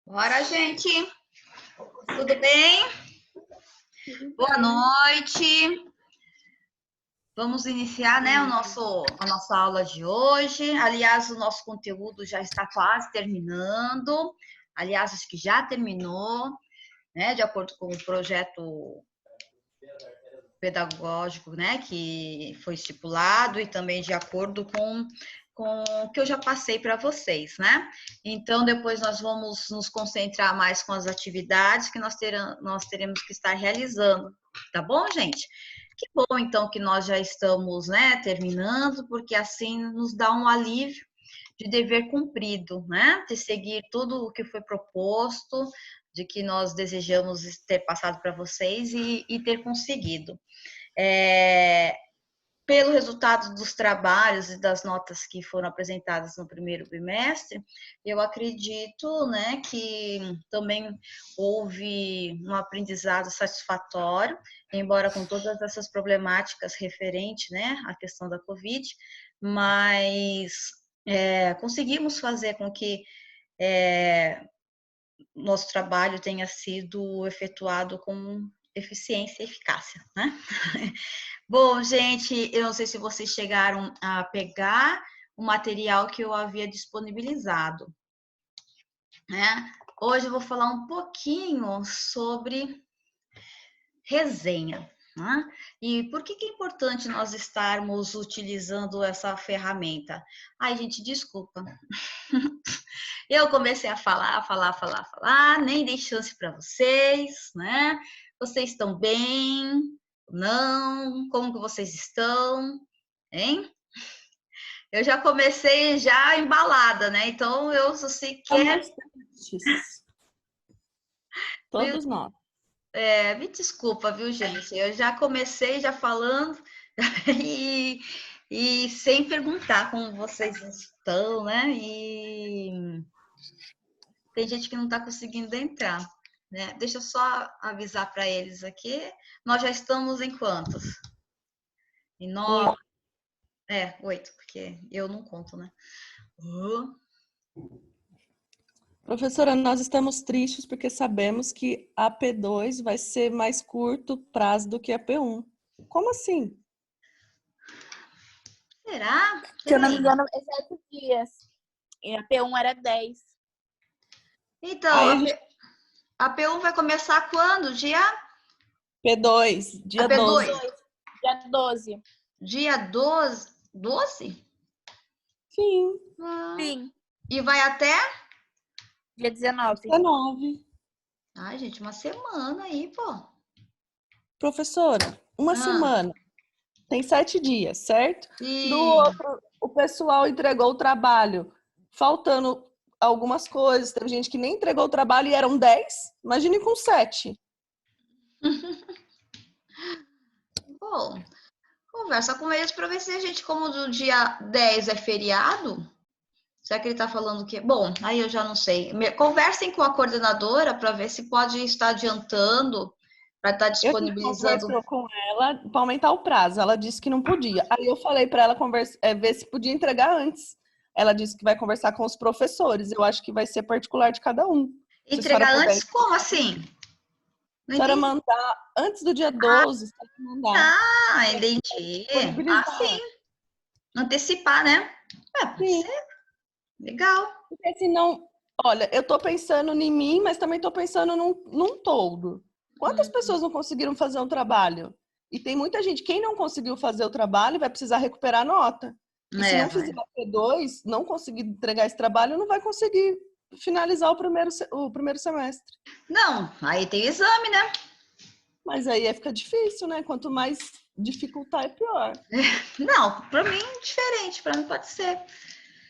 Bora, gente. Tudo bem? Boa noite. Vamos iniciar, né, a nossa aula de hoje. Aliás, o nosso conteúdo já está quase terminando. Aliás, acho que já terminou, né, de acordo com o projeto pedagógico, né, que foi estipulado e também de acordo com o que eu já passei para vocês, né? Então, depois nós vamos nos concentrar mais com as atividades que nós teremos que estar realizando, tá bom, gente? Que bom, então, que nós já estamos, né, terminando, porque assim nos dá um alívio de dever cumprido, né? De seguir tudo o que foi proposto, de que nós desejamos ter passado para vocês e ter conseguido. Pelo resultado dos trabalhos e das notas que foram apresentadas no primeiro bimestre, eu acredito, né, que também houve um aprendizado satisfatório, embora com todas essas problemáticas referentes, né, à questão da Covid, mas conseguimos fazer com que nosso trabalho tenha sido efetuado com eficiência e eficácia, né? Bom, gente, eu não sei se vocês chegaram a pegar o material que eu havia disponibilizado, né? Hoje eu vou falar um pouquinho sobre resenha, né? E por que é importante nós estarmos utilizando essa ferramenta? Ai, gente, desculpa. Eu comecei a falar, nem dei chance para vocês, né? Vocês estão bem? Não? Como que vocês estão? Hein? Eu já comecei já embalada, né? Então eu só sei que todos nós. Me desculpa, viu, gente? Eu já comecei já falando e sem perguntar como vocês estão, né? E tem gente que não está conseguindo entrar, né? Deixa eu só avisar para eles aqui. Nós já estamos em quantos? Em 9? 8, porque eu não conto, né? Professora, nós estamos tristes porque sabemos que a P2 vai ser mais curto prazo do que a P1. Como assim? Será? Se eu não me engano, é 7 dias. E a P1 era 10. Então, a P1 vai começar quando? Dia? P2, dia a P2. 12. Dia 12. Dia 12? 12? Sim. Sim. E vai até? Dia 19. 19. Ai, gente, uma semana aí, pô. Professora, uma semana. Tem 7 dias, certo? Sim. Do outro, o pessoal entregou o trabalho, faltando algumas coisas. Teve gente que nem entregou o trabalho e eram 10. Imagine com 7. Bom, conversa com eles para ver se a gente, como do dia 10 é feriado, será que ele está falando o quê? Bom, aí eu já não sei. Conversem com a coordenadora para ver se pode estar adiantando, para estar disponibilizando. Eu conversou com ela para aumentar o prazo. Ela disse que não podia. Aí eu falei para ela ver se podia entregar antes. Ela disse que vai conversar com os professores. Eu acho que vai ser particular de cada um. Entregar antes? Como assim? Se a senhora mandar antes do dia 12, mandar. Entendi. Sim. Antecipar, né? Pode ser. Legal. Porque senão, olha, eu tô pensando em mim, mas também tô pensando num todo. Quantas pessoas não conseguiram fazer um trabalho? E tem muita gente, quem não conseguiu fazer o trabalho vai precisar recuperar a nota. E se não fizer a P2, não conseguir entregar esse trabalho, não vai conseguir finalizar o primeiro semestre. Não, aí tem exame, né? Mas aí fica difícil, né? Quanto mais dificultar, é pior. Não, para mim é diferente, para mim pode ser.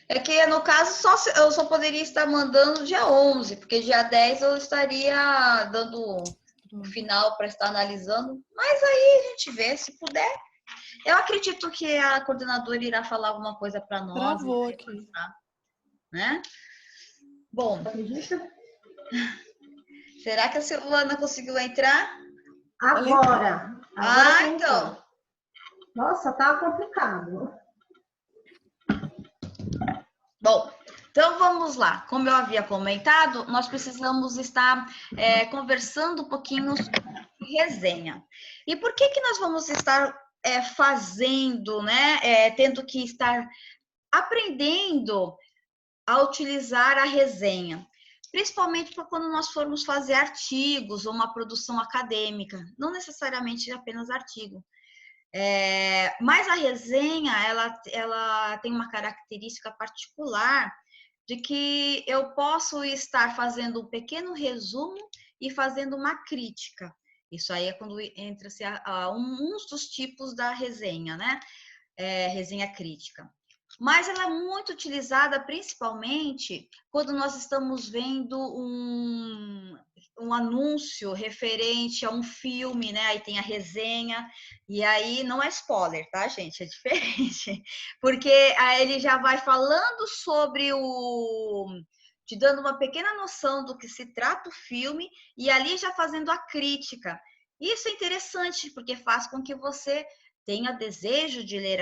É que, no caso, eu só poderia estar mandando dia 11, porque dia 10 eu estaria dando o final para estar analisando. Mas aí a gente vê, se puder. Eu acredito que a coordenadora irá falar alguma coisa para nós. Travou aqui. Né? Bom, será que a Silvana conseguiu entrar? Agora então. Nossa, tá complicado. Bom, Então vamos lá. Como eu havia comentado, nós precisamos estar conversando um pouquinho sobre resenha. E por que que nós vamos estar fazendo, né? Tendo que estar aprendendo a utilizar a resenha? Principalmente para quando nós formos fazer artigos ou uma produção acadêmica, não necessariamente apenas artigo. Mas a resenha, ela tem uma característica particular de que eu posso estar fazendo um pequeno resumo e fazendo uma crítica. Isso aí é quando entra-se um dos tipos da resenha, né? Resenha crítica. Mas ela é muito utilizada principalmente quando nós estamos vendo um anúncio referente a um filme, né? Aí tem a resenha, e aí não é spoiler, tá, gente? É diferente. Porque aí ele já vai falando sobre te dando uma pequena noção do que se trata o filme, e ali já fazendo a crítica. Isso é interessante, porque faz com que você tenha desejo de ver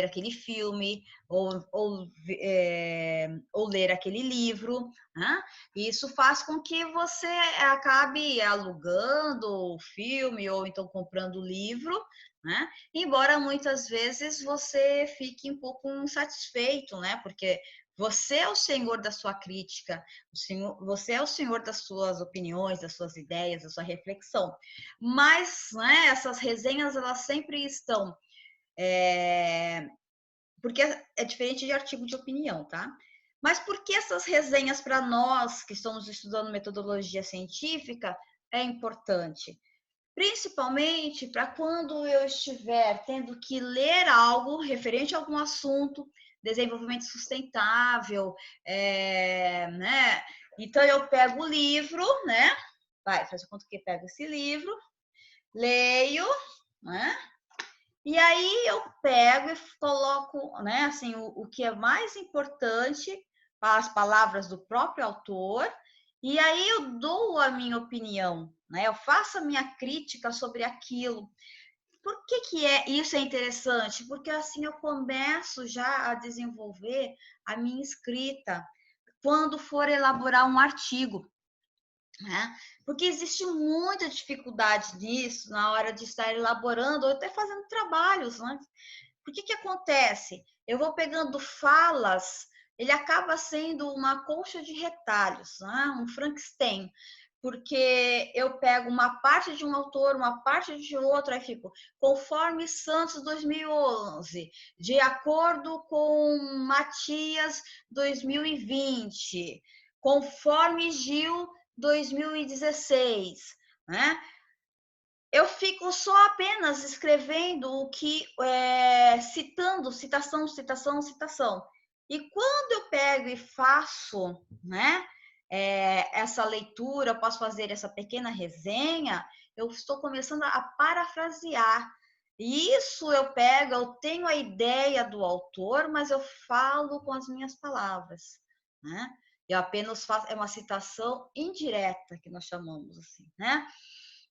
aquele filme ou ler aquele livro, né? Isso faz com que você acabe alugando o filme ou então comprando o livro, né? Embora muitas vezes você fique um pouco insatisfeito, né? Porque você é o senhor da sua crítica, você é o senhor das suas opiniões, das suas ideias, da sua reflexão. Mas, né, essas resenhas, elas sempre estão porque é diferente de artigo de opinião, tá? Mas por que essas resenhas para nós que estamos estudando metodologia científica é importante? Principalmente para quando eu estiver tendo que ler algo referente a algum assunto, desenvolvimento sustentável, né? Então eu pego o livro, né? Faz de conta que eu pego esse livro, leio, né? E aí eu pego e coloco, né, assim, o que é mais importante, as palavras do próprio autor, e aí eu dou a minha opinião, né? Eu faço a minha crítica sobre aquilo. Por que que isso é interessante? Porque assim eu começo já a desenvolver a minha escrita quando for elaborar um artigo, né? Porque existe muita dificuldade nisso na hora de estar elaborando ou até fazendo trabalhos, né? Por que que acontece? Eu vou pegando falas, ele acaba sendo uma colcha de retalhos, né? Um Frankenstein, porque eu pego uma parte de um autor, uma parte de outro, aí fico, conforme Santos 2011, de acordo com Matias 2020, conforme Gil 2016, né? Eu fico só apenas escrevendo o que citando, citação, citação, citação. E quando eu pego e faço, né, essa leitura, eu posso fazer essa pequena resenha, eu estou começando a parafrasear. E isso eu pego, eu tenho a ideia do autor, mas eu falo com as minhas palavras, né? Eu apenas faço, é uma citação indireta que nós chamamos assim, né?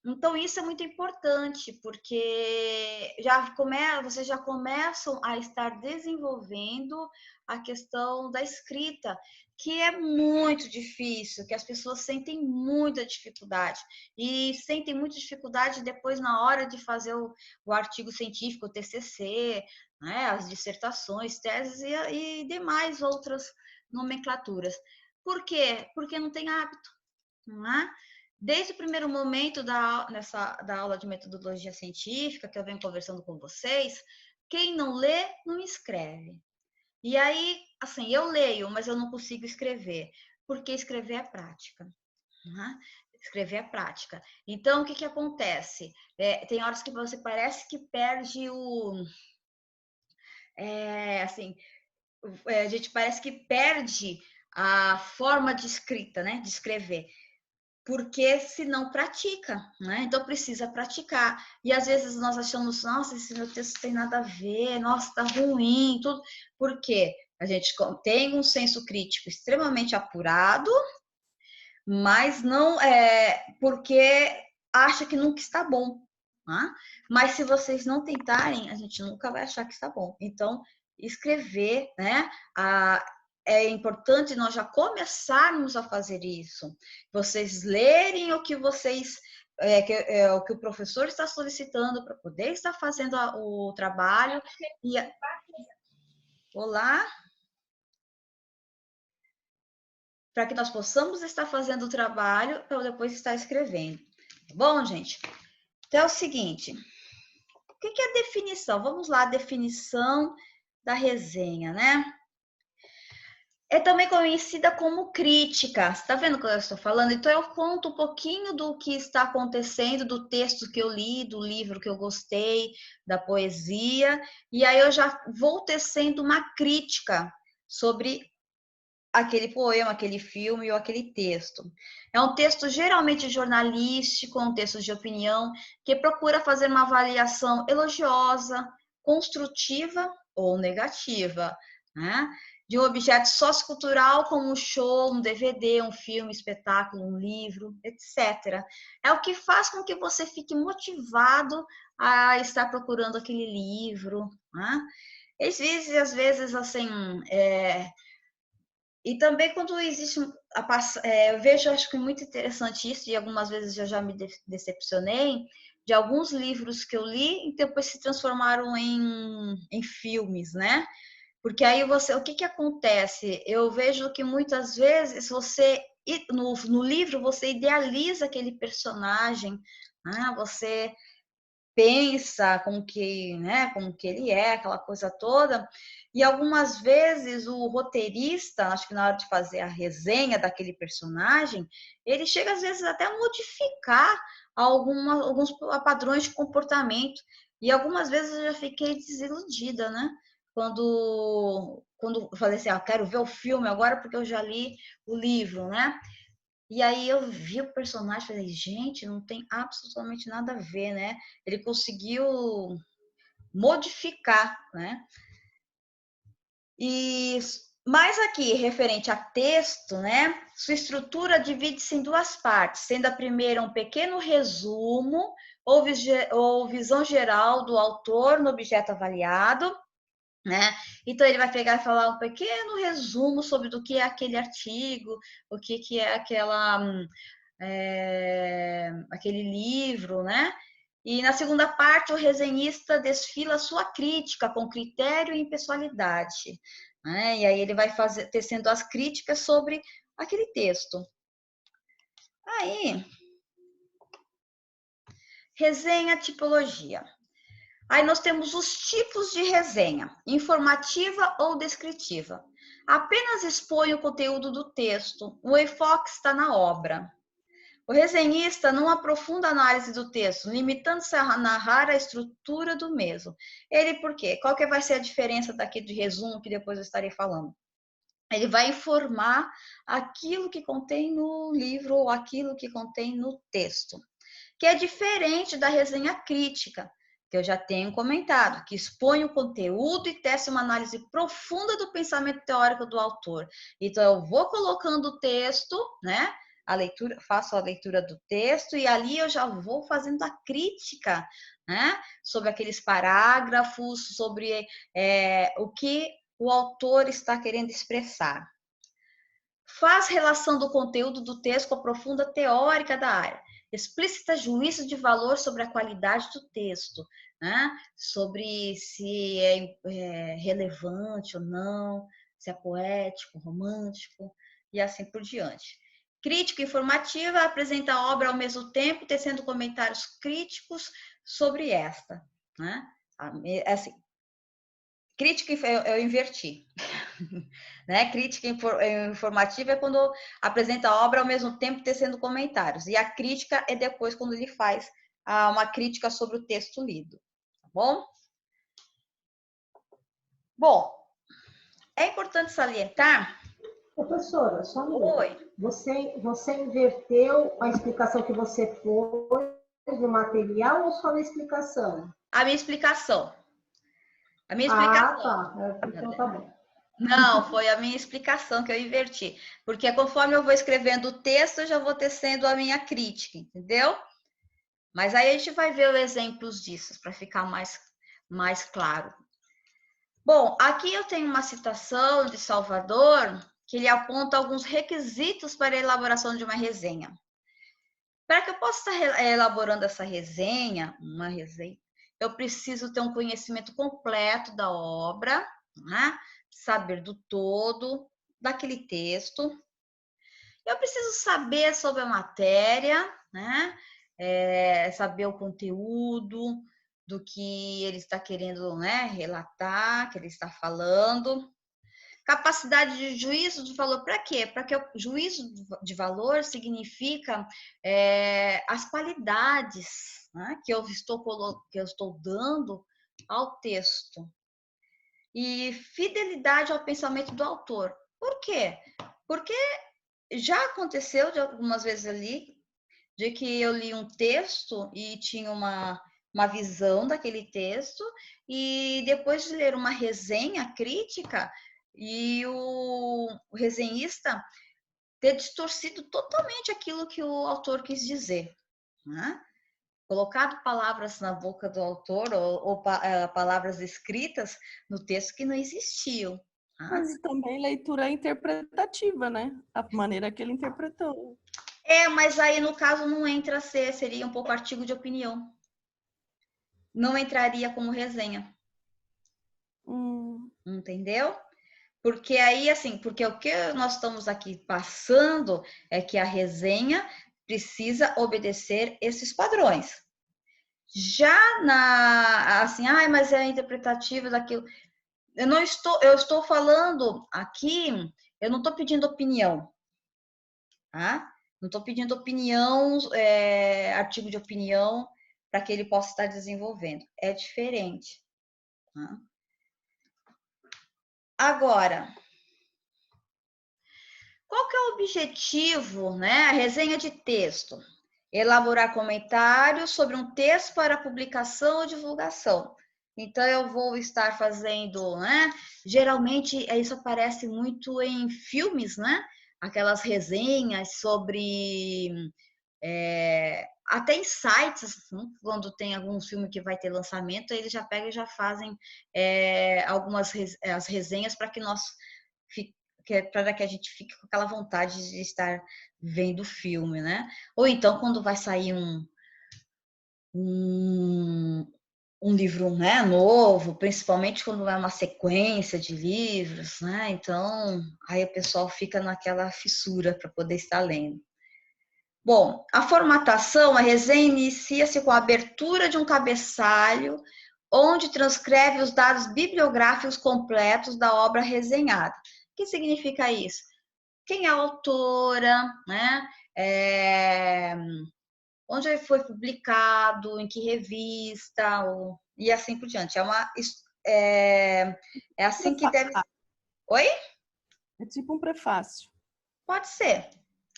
Então, isso é muito importante, porque vocês já começam a estar desenvolvendo a questão da escrita, que é muito difícil, que as pessoas sentem muita dificuldade. E sentem muita dificuldade depois na hora de fazer o artigo científico, o TCC, né, as dissertações, teses e demais outras nomenclaturas. Por quê? Porque não tem hábito, não é? Desde o primeiro momento da aula de metodologia científica, que eu venho conversando com vocês, quem não lê, não escreve. E aí, assim, eu leio, mas eu não consigo escrever, porque escrever é prática. Né? Escrever é prática. Então, o que que acontece? Tem horas que você parece que perde assim, a gente parece que perde a forma de escrita, né? De escrever. Porque se não pratica, né? Então precisa praticar. E às vezes nós achamos, nossa, esse meu texto tem nada a ver, nossa, tá ruim, tudo. Por quê? A gente tem um senso crítico extremamente apurado, mas não porque acha que nunca está bom. Né? Mas se vocês não tentarem, a gente nunca vai achar que está bom. Então, escrever, né? é importante nós já começarmos a fazer isso. Vocês lerem o que vocês o que o professor está solicitando para poder estar fazendo o trabalho. Olá? Para que nós possamos estar fazendo o trabalho para depois estar escrevendo. Tá bom, gente? Então é o seguinte, o que é a definição? Vamos lá, a definição da resenha, né? É também conhecida como crítica. Você está vendo o que eu estou falando? Então, eu conto um pouquinho do que está acontecendo, do texto que eu li, do livro que eu gostei, da poesia, e aí eu já vou tecendo uma crítica sobre aquele poema, aquele filme ou aquele texto. É um texto geralmente jornalístico, um texto de opinião, que procura fazer uma avaliação elogiosa, construtiva ou negativa, né? De um objeto sociocultural como um show, um DVD, um filme, um espetáculo, um livro, etc. É o que faz com que você fique motivado a estar procurando aquele livro, né? Às vezes, assim, e também quando existe, eu vejo, acho que é muito interessante isso, e algumas vezes eu já me decepcionei, de alguns livros que eu li e depois se transformaram em filmes, né? Porque aí o que acontece? Eu vejo que muitas vezes no livro, você idealiza aquele personagem, né? Você pensa como que ele é, aquela coisa toda. E algumas vezes o roteirista, acho que na hora de fazer a resenha daquele personagem, ele chega às vezes até a modificar alguns padrões de comportamento. E algumas vezes eu já fiquei desiludida, né? Quando eu falei assim, quero ver o filme agora porque eu já li o livro, né? E aí eu vi o personagem e falei, gente, não tem absolutamente nada a ver, né? Ele conseguiu modificar, né? Mas aqui, referente a texto, né? Sua estrutura divide-se em duas partes, sendo a primeira um pequeno resumo ou visão geral do autor no objeto avaliado, né? Então ele vai pegar e falar um pequeno resumo sobre do que é aquele artigo, o que é aquele livro, né? E na segunda parte, o resenhista desfila sua crítica com critério e impessoalidade, né? E aí ele vai tecendo as críticas sobre aquele texto. Aí, resenha, tipologia. Aí nós temos os tipos de resenha, informativa ou descritiva. Apenas expõe o conteúdo do texto, o enfoque está na obra. O resenhista não aprofunda a análise do texto, limitando-se a narrar a estrutura do mesmo. Ele por quê? Qual que vai ser a diferença daqui de resumo que depois eu estarei falando? Ele vai informar aquilo que contém no livro ou aquilo que contém no texto, que é diferente da resenha crítica, que eu já tenho comentado, que expõe o conteúdo e tece uma análise profunda do pensamento teórico do autor. Então, eu vou colocando o texto, né? Faço a leitura do texto e ali eu já vou fazendo a crítica, né? Sobre aqueles parágrafos, sobre o que o autor está querendo expressar. Faz relação do conteúdo do texto com a profunda teórica da área. Explícita juízo de valor sobre a qualidade do texto, né? Sobre se é relevante ou não, se é poético, romântico e assim por diante. Crítica informativa apresenta a obra ao mesmo tempo, tecendo comentários críticos sobre esta, né? Assim, crítica eu inverti. Né? Crítica informativa é quando apresenta a obra ao mesmo tempo tecendo comentários. E a crítica é depois quando ele faz uma crítica sobre o texto lido. Tá bom? Bom, é importante salientar... Professora, só um minuto. Oi. Você inverteu a explicação que você pôs no material ou só na explicação? A minha explicação. A minha explicação. Ah, tá. Então tá bom. Não, foi a minha explicação que eu inverti. Porque conforme eu vou escrevendo o texto, eu já vou tecendo a minha crítica, entendeu? Mas aí a gente vai ver os exemplos disso, para ficar mais claro. Bom, aqui eu tenho uma citação de Salvador, que ele aponta alguns requisitos para a elaboração de uma resenha. Para que eu possa estar elaborando essa resenha, uma resenha, eu preciso ter um conhecimento completo da obra, né? Saber do todo daquele texto. Eu preciso saber sobre a matéria, né? Saber o conteúdo do que ele está querendo, né, relatar, que ele está falando. Capacidade de juízo de valor para quê? Para que o juízo de valor significa as qualidades, né, que eu estou dando ao texto. E fidelidade ao pensamento do autor. Por quê? Porque já aconteceu de algumas vezes ali, de que eu li um texto e tinha uma visão daquele texto, e depois de ler uma resenha crítica, e o resenhista ter distorcido totalmente aquilo que o autor quis dizer, né? Colocado palavras na boca do autor ou palavras escritas no texto que não existiam. Tá? Mas também leitura interpretativa, né? A maneira que ele interpretou. Mas aí no caso não entra a ser, seria um pouco artigo de opinião. Não entraria como resenha. Entendeu? Porque aí, assim, porque o que nós estamos aqui passando é que a resenha precisa obedecer esses padrões. Já assim, mas é interpretativa daquilo. Eu estou falando aqui, eu não estou pedindo opinião, tá? Não estou pedindo opinião, artigo de opinião, para que ele possa estar desenvolvendo. É diferente. Tá? Agora, qual que é o objetivo, né? A resenha de texto. Elaborar comentários sobre um texto para publicação ou divulgação. Então, eu vou estar fazendo, né? Geralmente, isso aparece muito em filmes, né? Aquelas resenhas sobre... até em sites, né? Quando tem algum filme que vai ter lançamento, eles já pegam e já fazem algumas as resenhas para que nós para que a gente fique com aquela vontade de estar vendo o filme, né? Ou então quando vai sair um livro, né, novo, principalmente quando é uma sequência de livros, né? Então, aí o pessoal fica naquela fissura para poder estar lendo. Bom, a formatação, a resenha inicia-se com a abertura de um cabeçalho, onde transcreve os dados bibliográficos completos da obra resenhada. O que significa isso? Quem é a autora, né? Onde foi publicado, em que revista, e assim por diante. É assim que deve. Oi? É tipo um prefácio. Pode ser,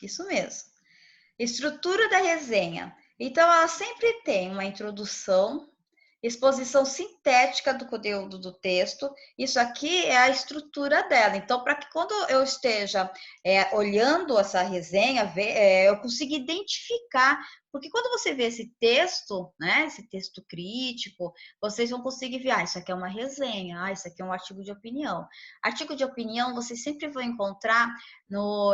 isso mesmo. Estrutura da resenha. Então, ela sempre tem uma introdução, exposição sintética do conteúdo do texto. Isso aqui é a estrutura dela. Então, para que quando eu esteja olhando essa resenha, eu consiga identificar. Porque quando você vê esse texto, né, esse texto crítico, vocês vão conseguir ver, isso aqui é uma resenha, isso aqui é um artigo de opinião. Artigo de opinião vocês sempre vão encontrar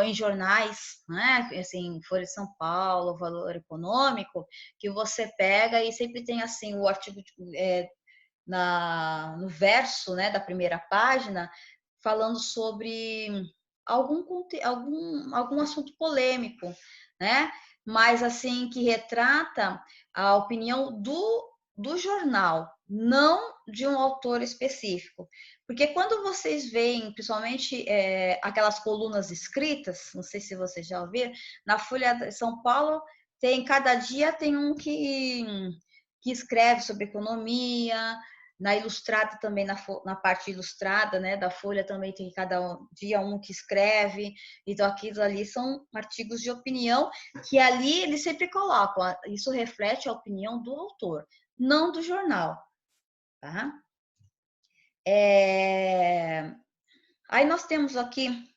em jornais, né, assim, Folha de São Paulo, Valor Econômico, que você pega e sempre tem assim o artigo no verso, né, da primeira página, falando sobre algum assunto polêmico, né? Mas assim que retrata a opinião do jornal, não de um autor específico. Porque quando vocês veem, principalmente aquelas colunas escritas, não sei se vocês já ouviram, na Folha de São Paulo cada dia tem um que escreve sobre economia, na Ilustrada também, na parte ilustrada, né, da Folha também tem cada dia um que escreve, então aquilo ali são artigos de opinião, que ali eles sempre colocam, isso reflete a opinião do autor, não do jornal, tá? Aí nós temos aqui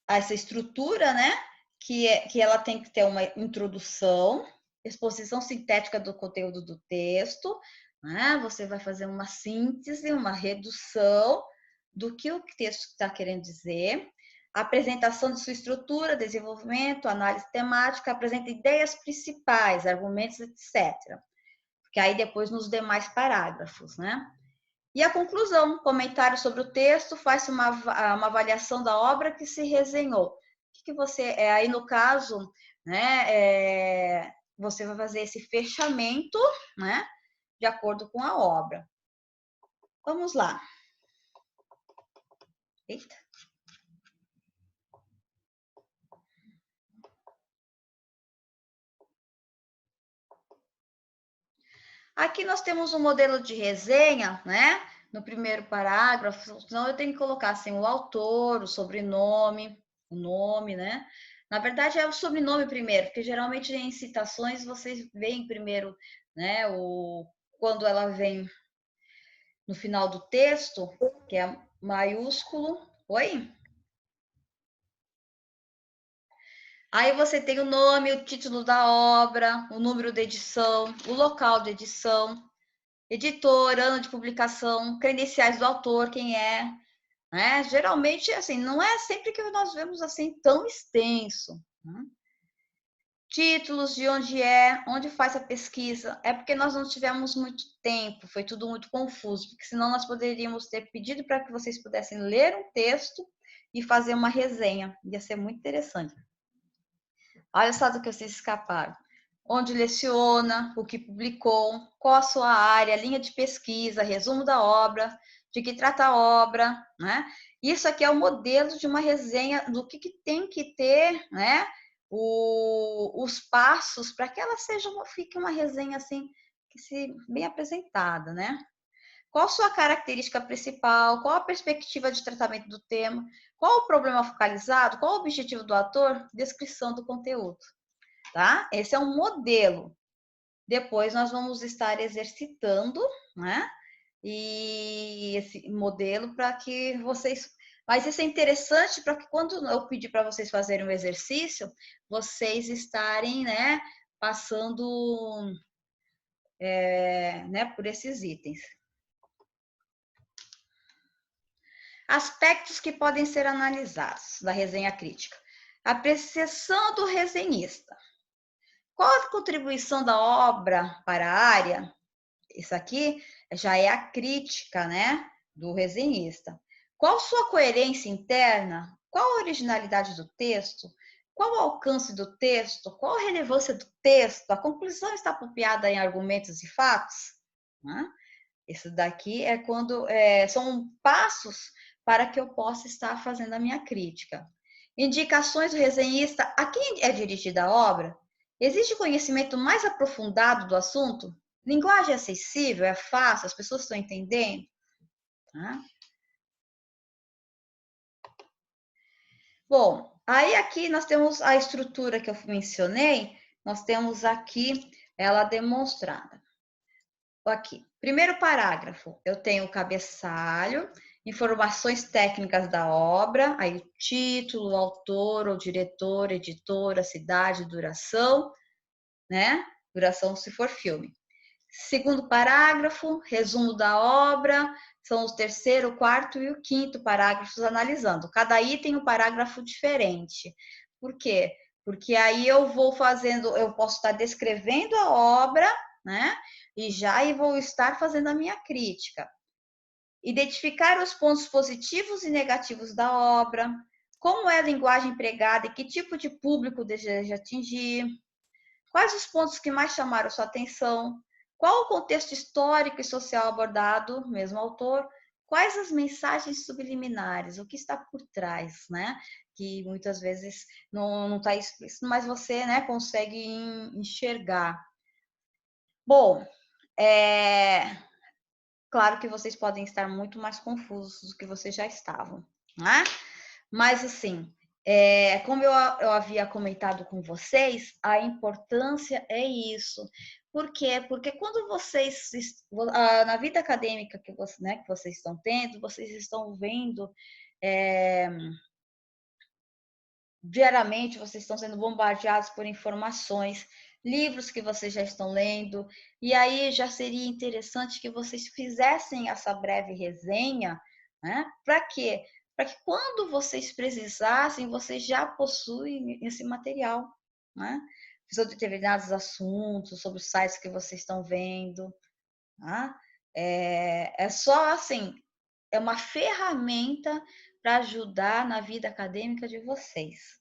essa estrutura, né, que ela tem que ter uma introdução, exposição sintética do conteúdo do texto, né? Você vai fazer uma síntese, uma redução do que o texto está querendo dizer. Apresentação de sua estrutura, desenvolvimento, análise temática, apresenta ideias principais, argumentos, etc. Que aí depois nos demais parágrafos, né? E a conclusão, comentário sobre o texto, faz uma avaliação da obra que se resenhou. O que você, aí no caso, né, você vai fazer esse fechamento, né, de acordo com a obra. Vamos lá. Eita. Aqui nós temos um modelo de resenha, né? No primeiro parágrafo, senão eu tenho que colocar assim, o autor, o sobrenome, o nome, né? Na verdade, é o sobrenome primeiro, porque geralmente em citações vocês veem primeiro, né? Quando ela vem no final do texto, que é maiúsculo. Oi? Aí você tem o nome, o título da obra, o número de edição, o local de edição, editor, ano de publicação, credenciais do autor, quem é, né? Geralmente, assim, não é sempre que nós vemos assim tão extenso, né? Títulos de onde faz a pesquisa, é porque nós não tivemos muito tempo, foi tudo muito confuso, porque senão nós poderíamos ter pedido para que vocês pudessem ler um texto e fazer uma resenha, ia ser muito interessante. Olha só do que vocês escaparam. Onde leciona, o que publicou, qual a sua área, linha de pesquisa, resumo da obra, de que trata a obra, né? Isso aqui é o modelo de uma resenha do que tem que ter, né? Os passos para que ela fique uma resenha assim, bem apresentada, né? Qual a sua característica principal? Qual a perspectiva de tratamento do tema? Qual o problema focalizado? Qual o objetivo do autor? Descrição do conteúdo, tá? Esse é um modelo. Depois nós vamos estar exercitando, né? E esse modelo para que vocês. Mas isso é interessante para que quando eu pedir para vocês fazerem um exercício, vocês estarem, né, passando né, por esses itens. Aspectos que podem ser analisados da resenha crítica. Apreciação do resenhista. Qual a contribuição da obra para a área? Isso aqui já é a crítica, né, do resenhista. Qual sua coerência interna? Qual a originalidade do texto? Qual o alcance do texto? Qual a relevância do texto? A conclusão está apropriada em argumentos e fatos? Né? Isso daqui é quando são passos para que eu possa estar fazendo a minha crítica. Indicações do resenhista. A quem é dirigida a obra? Existe conhecimento mais aprofundado do assunto? Linguagem acessível, é fácil, as pessoas estão entendendo? Tá? Bom, aí aqui nós temos a estrutura que eu mencionei, nós temos aqui ela demonstrada. Aqui, primeiro parágrafo, eu tenho o cabeçalho, informações técnicas da obra, aí o título, autor ou diretor, editora, cidade, duração, né? Duração se for filme. Segundo parágrafo, resumo da obra, são os terceiro, quarto e o quinto parágrafos analisando. Cada item um parágrafo diferente. Por quê? Porque aí eu vou fazendo, eu posso estar descrevendo a obra, né? E vou estar fazendo a minha crítica. Identificar os pontos positivos e negativos da obra, como é a linguagem empregada e que tipo de público deseja atingir, quais os pontos que mais chamaram sua atenção, qual o contexto histórico e social abordado, mesmo autor, quais as mensagens subliminares, o que está por trás, né? Que muitas vezes não está explícito, mas você, né, consegue enxergar. Bom, claro que vocês podem estar muito mais confusos do que vocês já estavam, né? Mas, assim, como eu havia comentado com vocês, a importância é isso. Por quê? Porque quando vocês, na vida acadêmica que vocês estão tendo, vocês estão vendo diariamente, vocês estão sendo bombardeados por informações, livros que vocês já estão lendo. E aí já seria interessante que vocês fizessem essa breve resenha, né? Para quê? Para que quando vocês precisassem, vocês já possuem esse material, né? Sobre determinados assuntos, sobre os sites que vocês estão vendo, tá? É só assim, é uma ferramenta para ajudar na vida acadêmica de vocês.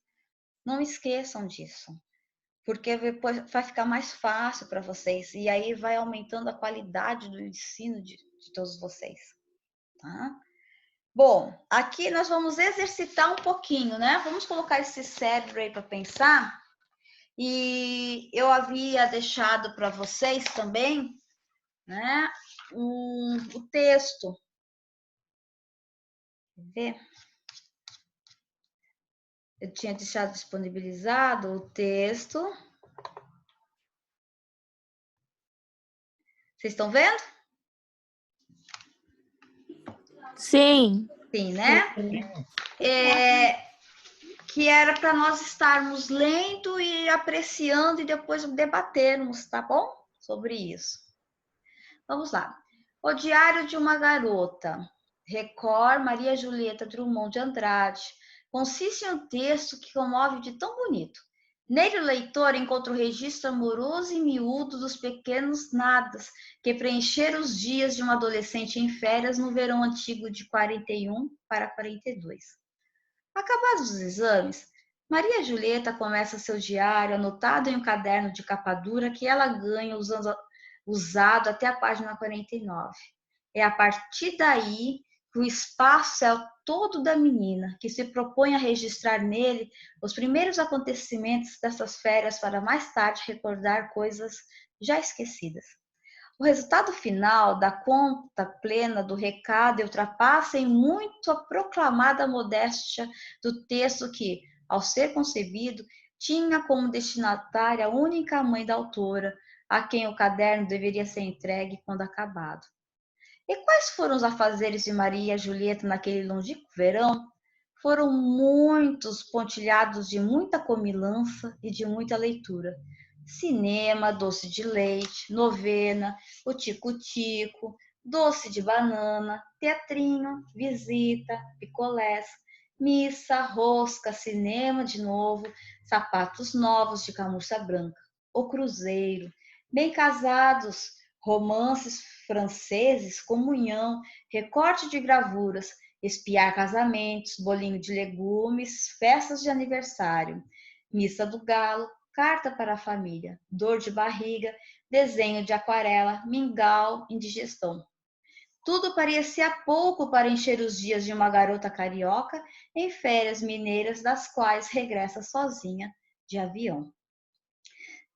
Não esqueçam disso, porque depois vai ficar mais fácil para vocês e aí vai aumentando a qualidade do ensino de todos vocês, tá? Bom, aqui nós vamos exercitar um pouquinho, né? Vamos colocar esse cérebro aí para pensar. E eu havia deixado para vocês também, né, o texto. Quer ver? Eu tinha deixado disponibilizado o texto. Vocês estão vendo? Sim. Sim, né? Que era para nós estarmos lendo e apreciando e depois debatermos, tá bom? Sobre isso. Vamos lá. O Diário de uma Garota. Record, Maria Julieta Drummond de Andrade. Consiste em um texto que comove de tão bonito. Nele o leitor encontra o registro amoroso e miúdo dos pequenos nadas que preencheram os dias de uma adolescente em férias no verão antigo de 41 para 42. Acabados os exames, Maria Julieta começa seu diário anotado em um caderno de capa dura que ela ganha usado até a página 49. É a partir daí que o espaço é o todo da menina, que se propõe a registrar nele os primeiros acontecimentos dessas férias para mais tarde recordar coisas já esquecidas. O resultado final da conta plena do recado ultrapassa em muito a proclamada modéstia do texto que, ao ser concebido, tinha como destinatária a única mãe da autora, a quem o caderno deveria ser entregue quando acabado. E quais foram os afazeres de Maria e Julieta naquele longínquo verão? Foram muitos, pontilhados de muita comilança e de muita leitura. Cinema, doce de leite, novena, o tico-tico, doce de banana, teatrinho, visita, picolés, missa, rosca, cinema de novo, sapatos novos de camurça branca, o cruzeiro, bem casados, romances franceses, comunhão, recorte de gravuras, espiar casamentos, bolinho de legumes, festas de aniversário, missa do galo, carta para a família, dor de barriga, desenho de aquarela, mingau, indigestão. Tudo parecia pouco para encher os dias de uma garota carioca em férias mineiras, das quais regressa sozinha de avião.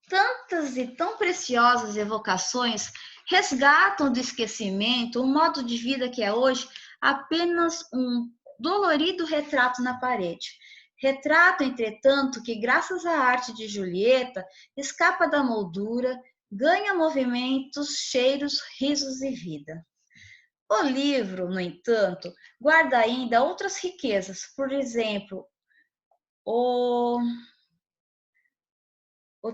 Tantas e tão preciosas evocações resgatam do esquecimento um modo de vida que é hoje apenas um dolorido retrato na parede. Retrato, entretanto, que graças à arte de Julieta escapa da moldura, ganha movimentos, cheiros, risos e vida. O livro, no entanto, guarda ainda outras riquezas, por exemplo, o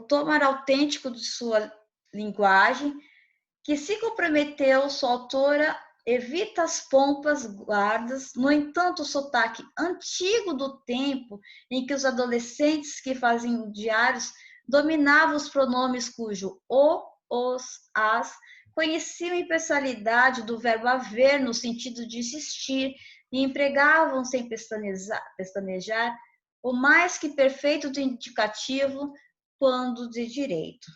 tomar autêntico de sua linguagem, que se comprometeu, sua autora evita as pompas guardas, no entanto, o sotaque antigo do tempo em que os adolescentes que faziam diários dominavam os pronomes cujo o, os, as, conheciam a impessoalidade do verbo haver no sentido de existir e empregavam sem pestanejar o mais que perfeito do indicativo quando de direito.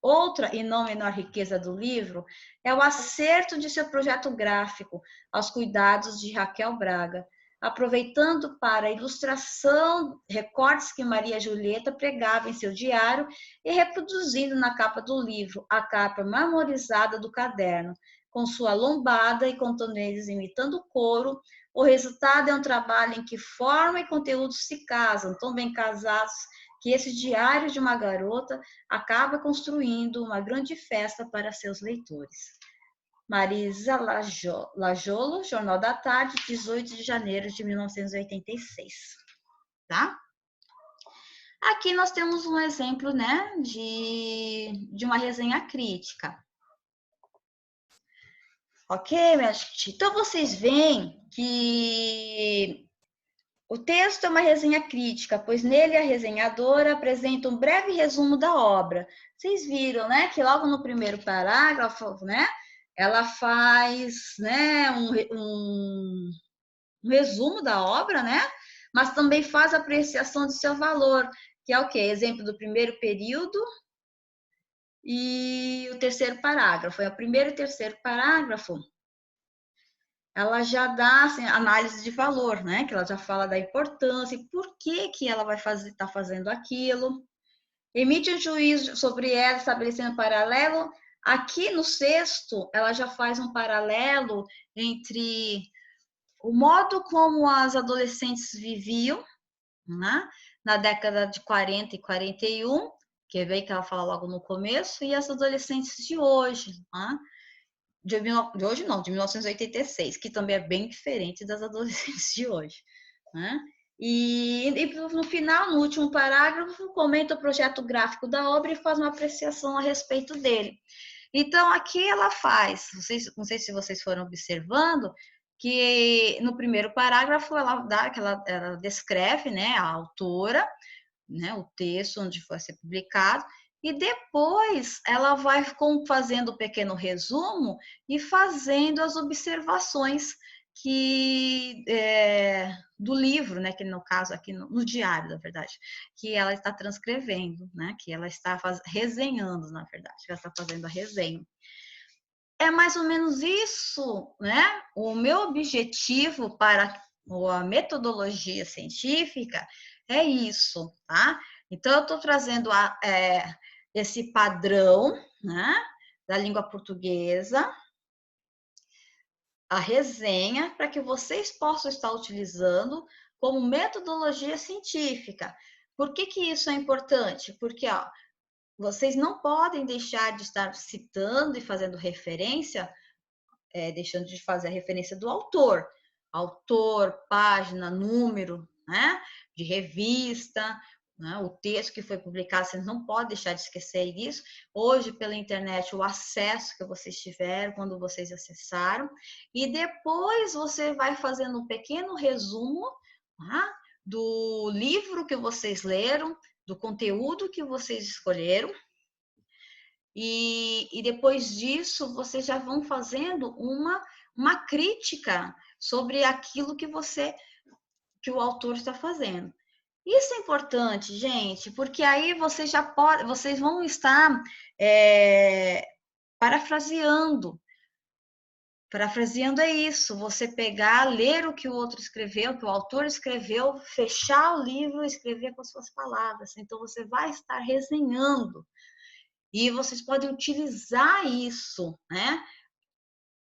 Outra e não menor riqueza do livro é o acerto de seu projeto gráfico aos cuidados de Raquel Braga, aproveitando para a ilustração recortes que Maria Julieta pregava em seu diário e reproduzindo na capa do livro, a capa marmorizada do caderno, com sua lombada e contornelos imitando o couro. O resultado é um trabalho em que forma e conteúdo se casam, tão bem casados, que esse diário de uma garota acaba construindo uma grande festa para seus leitores. Marisa Lajolo, Jornal da Tarde, 18 de janeiro de 1986. Tá? Aqui nós temos um exemplo, né, de uma resenha crítica. Ok, minha gente? Então, vocês veem que o texto é uma resenha crítica, pois nele a resenhadora apresenta um breve resumo da obra. Vocês viram, né, que logo no primeiro parágrafo, né, ela faz, né, um resumo da obra, né, mas também faz apreciação de seu valor, que é o quê? Exemplo do primeiro período e o terceiro parágrafo. É o primeiro e terceiro parágrafo. Ela já dá assim, análise de valor, né? Que ela já fala da importância e por que que ela vai tá fazendo aquilo. Emite um juízo sobre ela, estabelecendo um paralelo. Aqui no sexto, ela já faz um paralelo entre o modo como as adolescentes viviam, né? Na década de 40 e 41, que é bem que ela fala logo no começo, e as adolescentes de hoje, né? De hoje não, de 1986, que também é bem diferente das adolescentes de hoje, né? E no final, no último parágrafo, comenta o projeto gráfico da obra e faz uma apreciação a respeito dele. Então, aqui ela faz, não sei se vocês foram observando, que no primeiro parágrafo ela descreve, né, a autora, né, o texto onde foi ser publicado, e depois ela vai fazendo um pequeno resumo e fazendo as observações do livro, né, que no caso aqui no diário, na verdade, que ela está transcrevendo, né, que ela está resenhando, na verdade, que ela está fazendo a resenha. É mais ou menos isso, né? O meu objetivo para a metodologia científica é isso, tá? Então, eu estou trazendo esse padrão, né, da língua portuguesa, a resenha, para que vocês possam estar utilizando como metodologia científica. Por que que isso é importante? Porque, ó, vocês não podem deixar de estar citando e fazendo referência, deixando de fazer a referência do autor. Autor, página, número, né? De revista, né? O texto que foi publicado, vocês não podem deixar de esquecer isso. Hoje, pela internet, o acesso que vocês tiveram quando vocês acessaram. E depois você vai fazendo um pequeno resumo, tá? Do livro que vocês leram, do conteúdo que vocês escolheram. E depois disso, vocês já vão fazendo uma crítica sobre aquilo que o autor está fazendo. Isso é importante, gente, porque aí vocês vocês vão estar parafraseando. Parafraseando é isso, você pegar, ler o que o outro escreveu, o que o autor escreveu, fechar o livro e escrever com as suas palavras. Então, você vai estar resenhando. E vocês podem utilizar isso, né?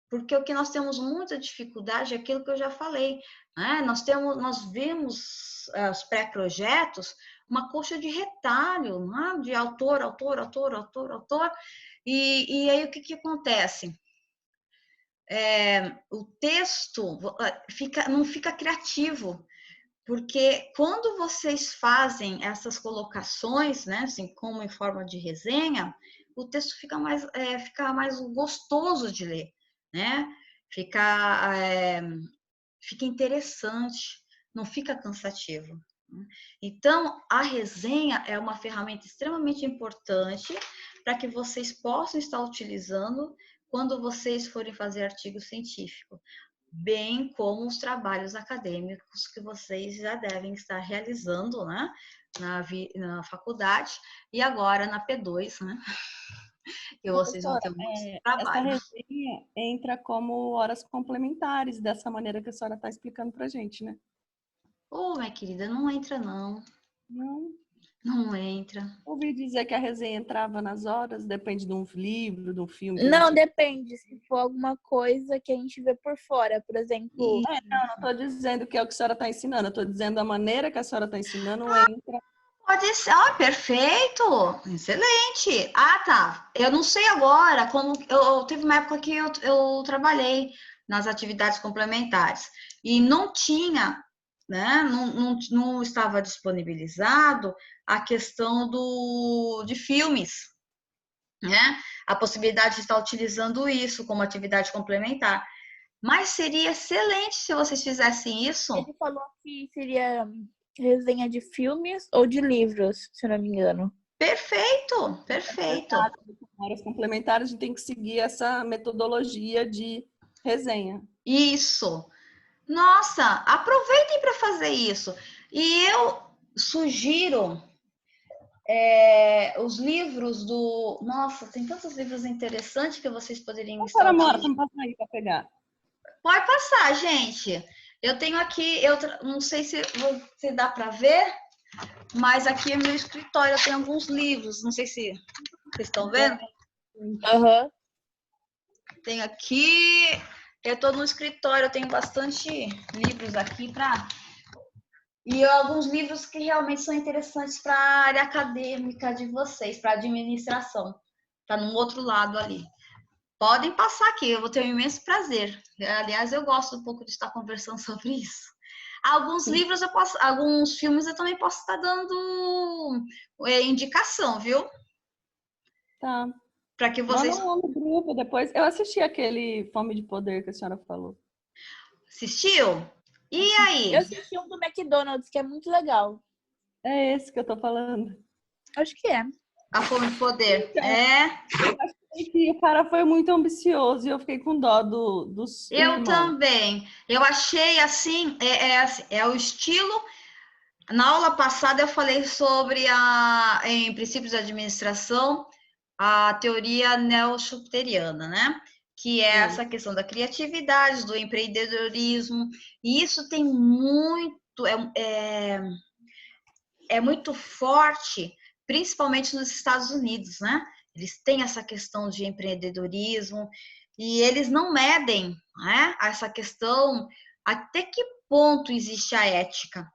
Porque o que nós temos muita dificuldade é aquilo que eu já falei, né? Nós vemos os pré-projetos uma coxa de retalho, né? De autor, e aí o que acontece? O texto não fica criativo, porque quando vocês fazem essas colocações, né, assim, como em forma de resenha, o texto fica mais gostoso de ler, né? Fica interessante, não fica cansativo. Então, a resenha é uma ferramenta extremamente importante para que vocês possam estar utilizando quando vocês forem fazer artigo científico, bem como os trabalhos acadêmicos que vocês já devem estar realizando, né, na faculdade e agora na P2, né, que vocês vão ter muitos Essa trabalhos. resenha entra como horas complementares, dessa maneira que a senhora está explicando para a gente, né? Minha querida, não entra não. Não entra. Ouvi dizer que a resenha entrava nas horas, depende de um livro, de um filme. Não, depende. Se for alguma coisa que a gente vê por fora, por exemplo. Não estou dizendo que é o que a senhora está ensinando, eu estou dizendo a maneira que a senhora está ensinando entra. Pode ser, perfeito, excelente. Tá. Eu não sei agora como. Teve uma época que eu trabalhei nas atividades complementares e não tinha, né? Não estava disponibilizado a questão de filmes, né? A possibilidade de estar utilizando isso como atividade complementar. Mas seria excelente se vocês fizessem isso. Ele falou que seria resenha de filmes ou de livros, se eu não me engano. Perfeito, perfeito. Áreas complementares, a gente tem que seguir essa metodologia de resenha. Isso. Nossa, aproveitem para fazer isso. E eu sugiro os livros do... Nossa, tem tantos livros interessantes que vocês poderiam estar Para Mora, utilizando. vamos passar aí para pegar. Pode passar, gente. Eu tenho aqui, não sei se dá para ver, mas aqui é meu escritório, eu tenho alguns livros, não sei se vocês estão vendo. Aham. Tenho aqui, eu estou no escritório, eu tenho bastante livros aqui e alguns livros que realmente são interessantes para a área acadêmica de vocês, para a administração. Está no outro lado ali. Podem passar aqui, eu vou ter um imenso prazer. Aliás, eu gosto um pouco de estar conversando sobre isso. Alguns livros alguns filmes eu também posso estar dando indicação, viu? Tá. Para que vocês... Manda lá no grupo depois. Eu assisti aquele Fome de Poder que a senhora falou. Assistiu? E aí? Eu assisti um do McDonald's, que é muito legal. É esse que eu tô falando. Acho que é. A Fome de Poder. Então, É. Eu achei que o cara foi muito ambicioso e eu fiquei com dó dos Eu irmãos. também. Eu achei assim, é o estilo. Na aula passada eu falei sobre em princípios de administração, a teoria neo-schumpeteriana, né? Que é essa questão da criatividade, do empreendedorismo, e isso tem muito, é muito forte, principalmente nos Estados Unidos, né? Eles têm essa questão de empreendedorismo e eles não medem, né, essa questão até que ponto existe a ética,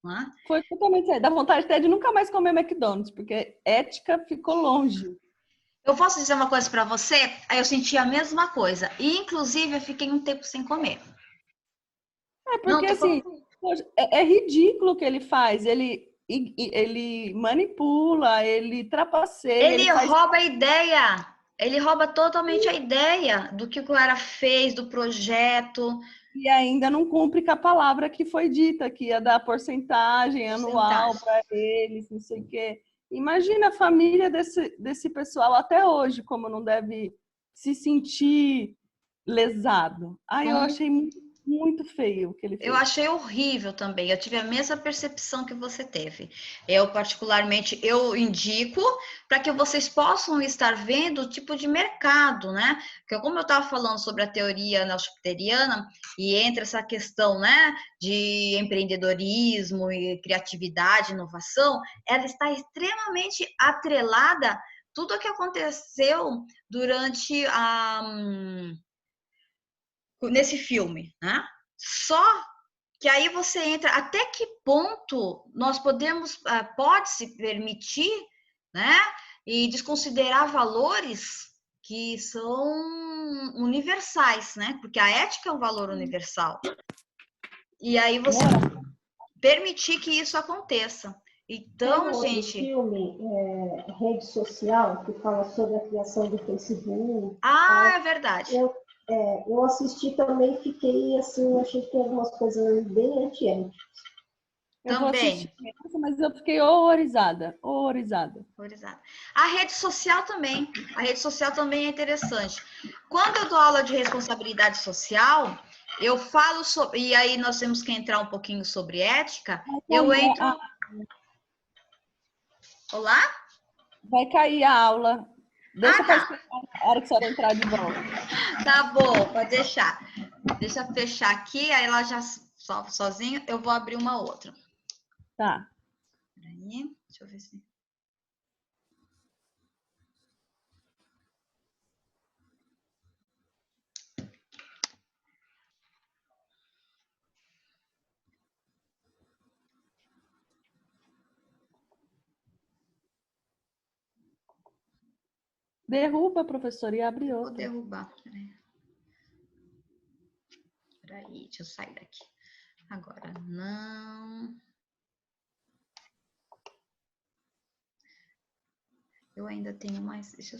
né? Foi totalmente. Dá vontade até de nunca mais comer McDonald's, porque ética ficou longe. Eu posso dizer uma coisa para você? Eu senti a mesma coisa. E, inclusive, eu fiquei um tempo sem comer. É porque, assim, poxa, é ridículo o que ele faz. Ele manipula, ele trapaceia, Ele ele faz. rouba a ideia. Ele rouba totalmente a ideia do que o cara fez, do projeto. E ainda não cumpre com a palavra que foi dita, que ia dar porcentagem anual para eles, não sei o quê. Imagina a família desse pessoal até hoje, como não deve se sentir lesado. Ai, eu achei muito, muito feio o que ele fez. Eu achei horrível também. Eu tive a mesma percepção que você teve. Eu, particularmente, eu indico para que vocês possam estar vendo o tipo de mercado, né? Porque como eu estava falando sobre a teoria neo-schumpeteriana e entre essa questão, né, de empreendedorismo e criatividade, inovação, ela está extremamente atrelada tudo o que aconteceu durante nesse filme, né? Só que aí você entra, até que ponto nós pode se permitir, né? E desconsiderar valores que são universais, né? Porque a ética é um valor universal. E aí você permitir que isso aconteça. Então, tem gente... filme, Rede Social, que fala sobre a criação do Facebook. Ah, é verdade. Eu assisti também e fiquei assim, achei que tem algumas coisas bem antiéticas. Eu vou assistir, mas eu fiquei horrorizada. A rede social também. A rede social também é interessante. Quando eu dou aula de responsabilidade social, eu falo sobre... E aí nós temos que entrar um pouquinho sobre ética. Eu entro... Olá? Vai cair a aula. Deixa para a hora que a senhora entrar de volta. Tá bom, pode deixar. Deixa eu fechar aqui, aí ela já sobe sozinha. Eu vou abrir uma outra. Tá. Peraí, deixa eu ver se... Derruba, professor, e abre outra. Vou derrubar. Peraí, deixa eu sair daqui. Agora não. Eu ainda tenho mais. Deixa eu